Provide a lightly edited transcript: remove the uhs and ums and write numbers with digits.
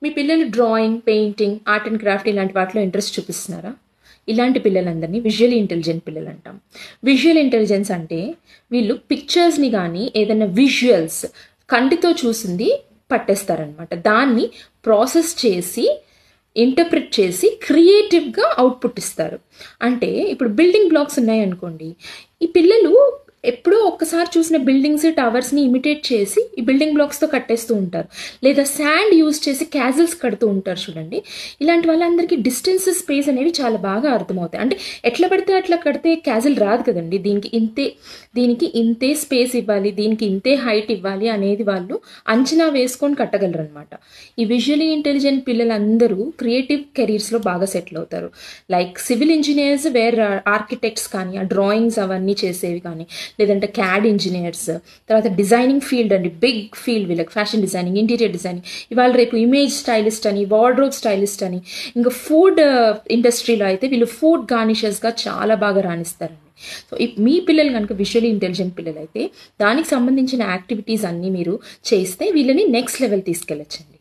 మీ పిల్లలు drawing, painting, art and craft ఇలాంటి వాటిలో ఇంట్రెస్ట్ చూపిస్తున్నారా? ఇలాంటి పిల్లలందరినీ విజువల్లీ ఇంటెలిజెంట్ పిల్లలు అంటాం. విజువల్ ఇంటెలిజెన్స్ అంటే వీళ్ళు పిక్చర్స్ని కానీ ఏదైనా విజువల్స్ కంటితో చూసింది పట్టేస్తారనమాట. దాన్ని ప్రాసెస్ చేసి ఇంటర్ప్రిట్ చేసి క్రియేటివ్గా అవుట్పుట్ ఇస్తారు. అంటే ఇప్పుడు బిల్డింగ్ బ్లాక్స్ ఉన్నాయనుకోండి, ఈ పిల్లలు ఎప్పుడో ఒక్కసారి చూసిన బిల్డింగ్స్, టవర్స్ని ఇమిటేట్ చేసి ఈ బిల్డింగ్ బ్లాక్స్తో కట్టేస్తూ ఉంటారు. లేదా శాండ్ యూజ్ చేసి క్యాజల్స్ కడుతూ ఉంటారు చూడండి. ఇలాంటి వాళ్ళందరికీ డిస్టెన్స్, స్పేస్ అనేవి చాలా బాగా అర్థమవుతాయి. అంటే ఎట్లా పడితే అట్లా కడితే క్యాజల్ రాదు కదండి. దీనికి ఇంతే స్పేస్ ఇవ్వాలి, దీనికి ఇంతే హైట్ ఇవ్వాలి అనేది వాళ్ళు అంచనా వేసుకొని కట్టగలరు అనమాట. ఈ విజువలీ ఇంటెలిజెంట్ పిల్లలందరూ క్రియేటివ్ కెరీర్స్లో బాగా సెటిల్ అవుతారు. Like civil engineers, where architects కానీ, ఆ డ్రాయింగ్స్ అవన్నీ చేసేవి కానీ, లేదంటే క్యాడ్ ఇంజనీర్స్, తర్వాత డిజైనింగ్ ఫీల్డ్ అండి, బిగ్ ఫీల్డ్ వీళ్ళకి. ఫ్యాషన్ డిజైనింగ్, ఇంటీరియర్ డిజైనింగ్, ఇవాళ రేపు ఇమేజ్ స్టైలిస్ట్ అని, వార్డ్రోబ్ స్టైలిస్ట్ అని, ఇంకా ఫుడ్ ఇండస్ట్రీలో అయితే వీళ్ళు ఫుడ్ గార్నిషర్స్గా చాలా బాగా రాణిస్తారండి. సో మీ పిల్లలు కనుక విజువల్లీ ఇంటెలిజెంట్ పిల్లలు అయితే దానికి సంబంధించిన యాక్టివిటీస్ అన్నీ మీరు చేస్తే వీళ్ళని నెక్స్ట్ లెవెల్ తీసుకెళ్ళొచ్చండి.